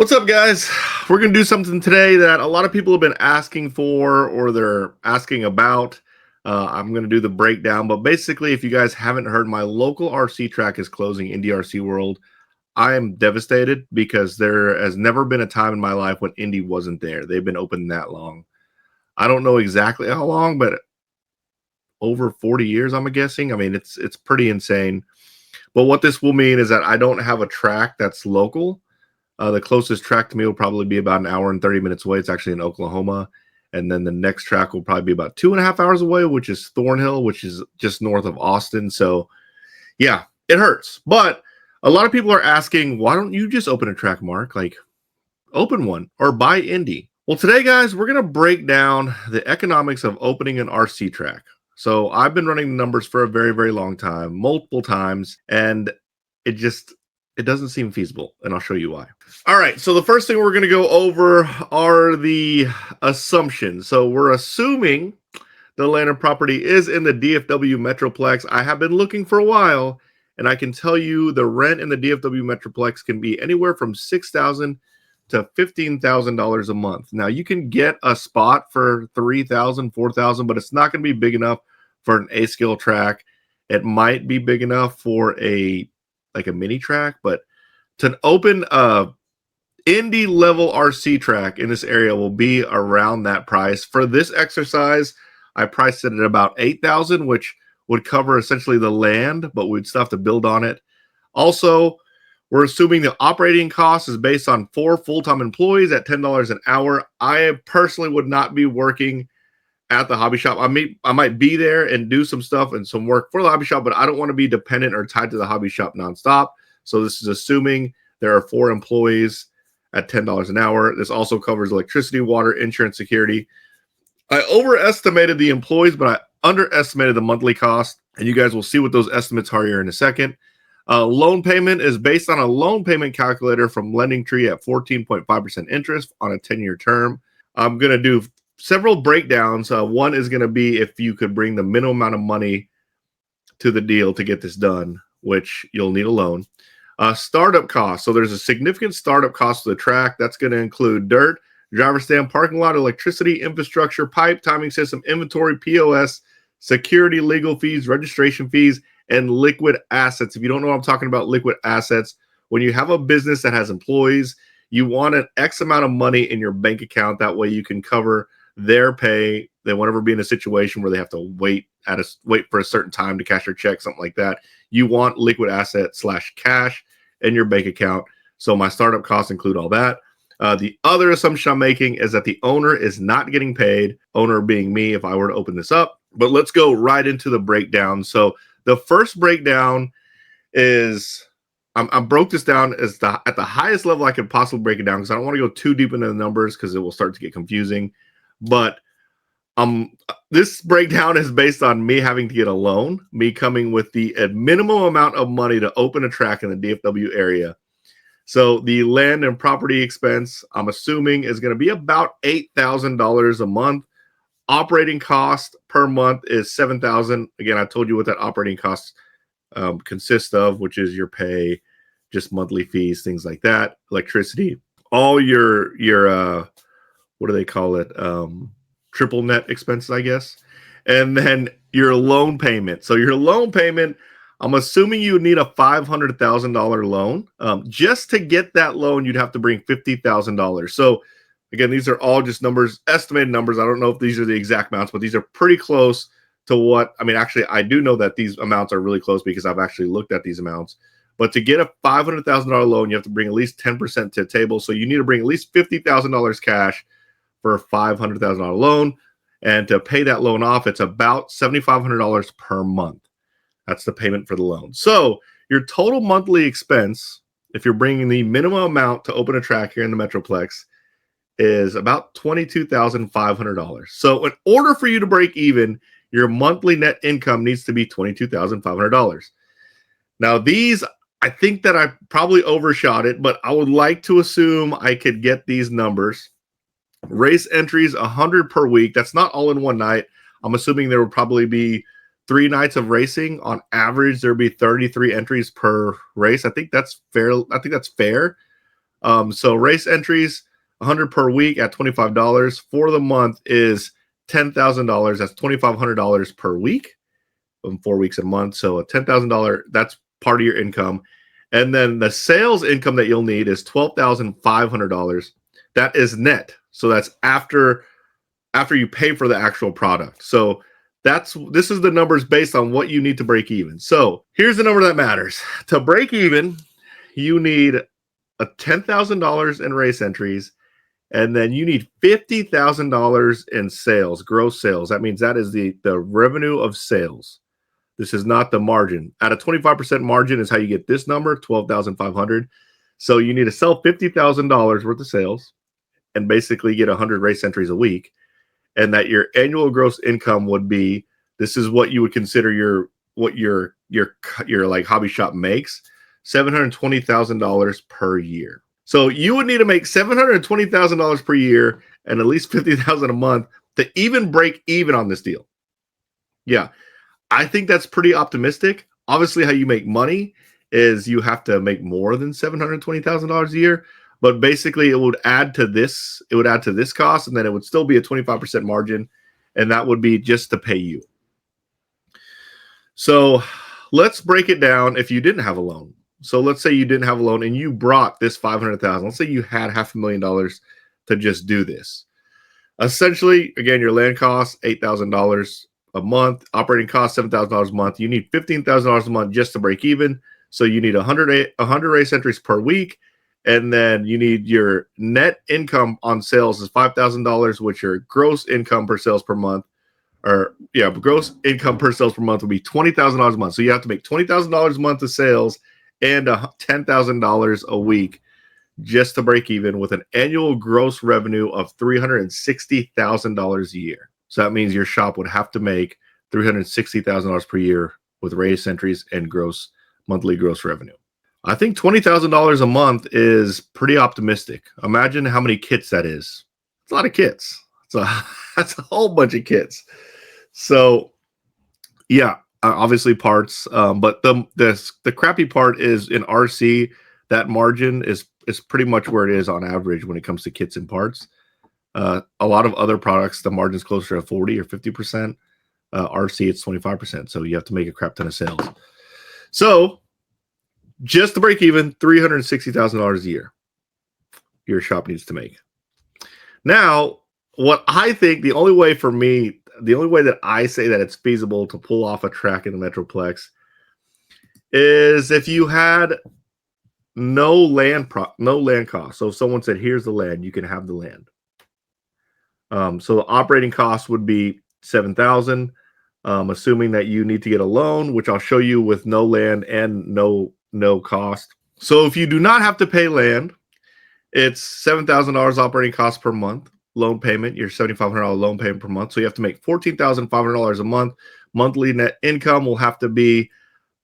What's up, guys? We're going to do something today that a lot of people have been asking for or they're asking about. I'm going to do the breakdown, but basically, if you guys haven't heard, my local RC track is closing, Indy RC World. I am devastated because there has never been a time in my life when Indy wasn't there. They've been open that long. I don't know exactly how long, but over 40 years, I'm guessing. I mean, it's pretty insane. But what this will mean is that I don't have a track that's local. The closest track to me will probably be about an hour and 30 minutes away. It's actually in Oklahoma. And then the next track will probably be about 2.5 hours away, which is Thornhill, which is just north of Austin. So, yeah, it hurts. But a lot of people are asking, why don't you just open a track, Mark? Like, open one or buy Indy. Well, today, guys, we're going to break down the economics of opening an RC track. So I've been running the numbers for a very, very long time, multiple times, and it doesn't seem feasible, and I'll show you why. All right, so the first thing we're going to go over are the assumptions. So we're assuming the land and property is in the DFW Metroplex. I have been looking for a while, and I can tell you the rent in the DFW Metroplex can be anywhere from $6,000 to $15,000 a month. Now, you can get a spot for $3,000, $4,000, but it's not going to be big enough for an A-scale track. It might be big enough for a mini track, but to open a Indy level RC track in this area will be around that price. For this exercise, I priced it at about $8,000, which would cover essentially the land, but we'd still have to build on it. Also, we're assuming the operating cost is based on 4 full-time employees at $10 an hour. I personally would not be working at the hobby shop. I might be there and do some stuff and some work for the hobby shop, but I don't want to be dependent or tied to the hobby shop nonstop. So this is assuming there are 4 employees at $10 an hour. This also covers electricity, water, insurance, security. I overestimated the employees, but I underestimated the monthly cost, and you guys will see what those estimates are here in a second. Loan payment is based on a loan payment calculator from LendingTree at 14.5% interest on a 10-year term. I'm going to do several breakdowns. One is going to be if you could bring the minimum amount of money to the deal to get this done, which you'll need a loan. Startup costs. So there's a significant startup cost to the track. That's going to include dirt, driver stand, parking lot, electricity, infrastructure, pipe, timing system, inventory, POS, security, legal fees, registration fees, and liquid assets. If you don't know what I'm talking about, liquid assets, when you have a business that has employees, you want an X amount of money in your bank account. That way you can cover their pay. They won't ever be in a situation where they have to wait for a certain time to cash their check, something like that. You want liquid asset / cash in your bank account. So my startup costs include all that. The other assumption I'm making is that the owner is not getting paid, owner being me if I were to open this up. But let's go right into the breakdown. So the first breakdown is I broke this down at the highest level I could possibly break it down because I don't want to go too deep into the numbers because it will start to get confusing. But this breakdown is based on me having to get a loan, me coming with the minimum amount of money to open a track in the DFW area. So the land and property expense, I'm assuming, is going to be about $8,000 a month. Operating cost per month is $7,000. Again, I told you what that operating cost consists of, which is your pay, just monthly fees, things like that, electricity, all your what do they call it? Triple net expenses, I guess. And then your loan payment. So your loan payment, I'm assuming you would need a $500,000 loan. Just to get that loan, you'd have to bring $50,000. So again, these are all just numbers, estimated numbers. I don't know if these are the exact amounts, but these are pretty close to what, I mean, actually, I do know that these amounts are really close because I've actually looked at these amounts. But to get a $500,000 loan, you have to bring at least 10% to the table. So you need to bring at least $50,000 cash for a $500,000 loan. And to pay that loan off, it's about $7,500 per month. That's the payment for the loan. So your total monthly expense, if you're bringing the minimum amount to open a track here in the Metroplex, is about $22,500. So in order for you to break even, your monthly net income needs to be $22,500. Now these, I think that I probably overshot it, but I would like to assume I could get these numbers. Race entries, 100 per week. That's not all in one night. I'm assuming there would probably be 3 nights of racing. On average, there'd be 33 entries per race. I think that's fair. So race entries, 100 per week at $25 for the month is $10,000. That's $2,500 per week, 4 weeks a month. So a $10,000, that's part of your income. And then the sales income that you'll need is $12,500. That is net. So that's after you pay for the actual product. So this is the numbers based on what you need to break even. So here's the number that matters. To break even, you need a $10,000 in race entries, and then you need $50,000 in sales, gross sales. That means that is the revenue of sales. This is not the margin. At a 25% margin is how you get this number, 12,500. So you need to sell $50,000 worth of sales and basically get 100 race entries a week. And that your annual gross income would be, this is what you would consider your like hobby shop makes, $720,000 per year. So you would need to make $720,000 per year and at least $50,000 a month to even break even on this deal. Yeah, I think that's pretty optimistic. Obviously, how you make money is you have to make more than $720,000 a year. But basically, it would add to this. It would add to this cost, and then it would still be a 25% margin, and that would be just to pay you. So let's break it down. If you didn't have a loan, so let's say you didn't have a loan and you brought this $500,000. Let's say you had $500,000 to just do this. Essentially, again, your land costs $8,000 a month, operating costs $7,000 a month. You need $15,000 a month just to break even. So you need 100 race entries per week. And then you need your net income on sales is $5,000, which your gross income per sales per month, gross income per sales per month will be $20,000 a month. So you have to make $20,000 a month of sales and $10,000 a week just to break even, with an annual gross revenue of $360,000 a year. So that means your shop would have to make $360,000 per year with race entries and monthly gross revenue. I think $20,000 a month is pretty optimistic. Imagine how many kits that is. It's a lot of kits. That's a whole bunch of kits. So, yeah, obviously parts. But the crappy part is in RC, that margin is pretty much where it is on average when it comes to kits and parts. A lot of other products, the margin's closer to 40 or 50%. RC, it's 25%. So you have to make a crap ton of sales. So just to break even, $360,000 a year your shop needs to make. Now, what I think the only way that I say that it's feasible to pull off a track in the Metroplex is if you had no land cost. So if someone said, here's the land, you can have the land. So the operating cost would be $7,000, assuming that you need to get a loan, which I'll show you with no land and no cost. So if you do not have to pay land, it's $7,000 operating cost per month. Loan payment, your $7,500 loan payment per month. So you have to make $14,500 a month. Monthly net income will have to be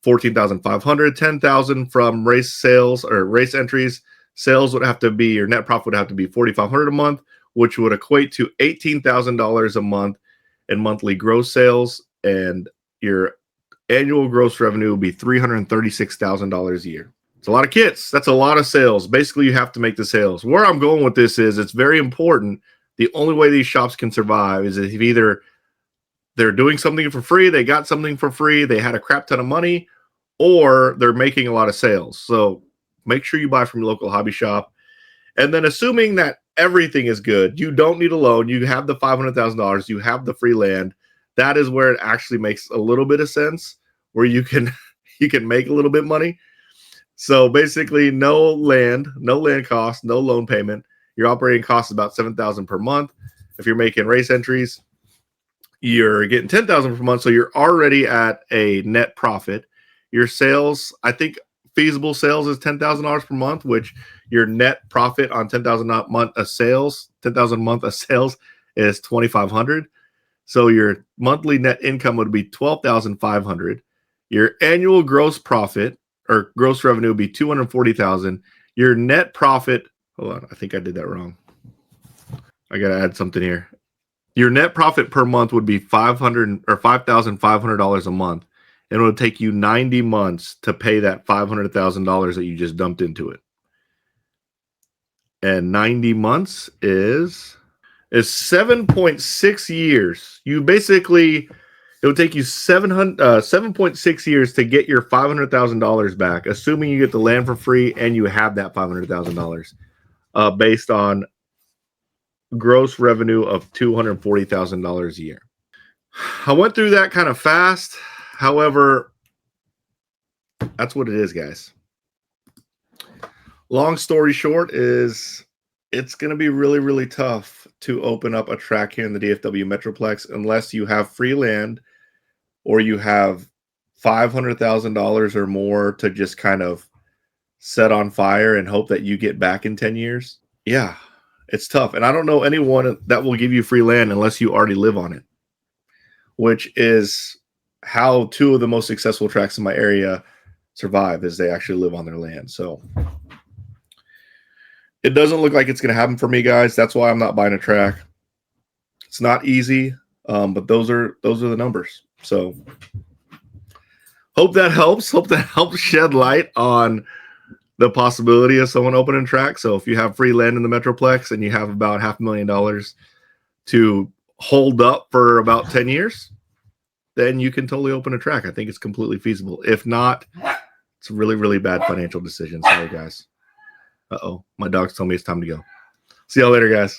$14,500. $10,000 from race sales or race entries. Sales would have to be, your net profit would have to be $4,500 a month, which would equate to $18,000 a month in monthly gross sales, and your annual gross revenue will be $336,000 a year. It's a lot of kits. That's a lot of sales. Basically, you have to make the sales. Where I'm going with this is it's very important. The only way these shops can survive is if either they're doing something for free, they got something for free, they had a crap ton of money, or they're making a lot of sales. So make sure you buy from your local hobby shop. And then assuming that everything is good, you don't need a loan, you have the $500,000, you have the free land, that is where it actually makes a little bit of sense, where you can make a little bit of money. So basically, no land cost, no loan payment. Your operating cost is about $7,000 per month. If you're making race entries, you're getting $10,000 per month, so you're already at a net profit. Your sales, I think feasible sales is $10,000 per month, which your net profit on $10,000 a month of sales is $2,500. So your monthly net income would be $12,500. Your annual gross profit or gross revenue would be $240,000. Your net profit, hold on, I think I did that wrong. I got to add something here. Your net profit per month would be $5,500 a month. And it would take you 90 months to pay that $500,000 that you just dumped into it. And 90 months is 7.6 years. You basically, it would take you 7.6 years to get your $500,000 back, assuming you get the land for free and you have that $500,000, based on gross revenue of $240,000 a year. I went through that kind of fast. However, that's what it is, guys. Long story short is it's going to be really, really tough to open up a track here in the DFW Metroplex unless you have free land or you have $500,000 or more to just kind of set on fire and hope that you get back in 10 years. Yeah, it's tough. And I don't know anyone that will give you free land unless you already live on it, which is how two of the most successful tracks in my area survive, is they actually live on their land. So it doesn't look like it's going to happen for me, guys. That's why I'm not buying a track. It's not easy, but those are the numbers. So hope that helps. Hope that helps shed light on the possibility of someone opening a track. So if you have free land in the Metroplex and you have about $500,000 to hold up for about 10 years, then you can totally open a track. I think it's completely feasible. If not, it's a really, really bad financial decision. Sorry, guys. Uh-oh, my dog's telling me it's time to go. See y'all later, guys.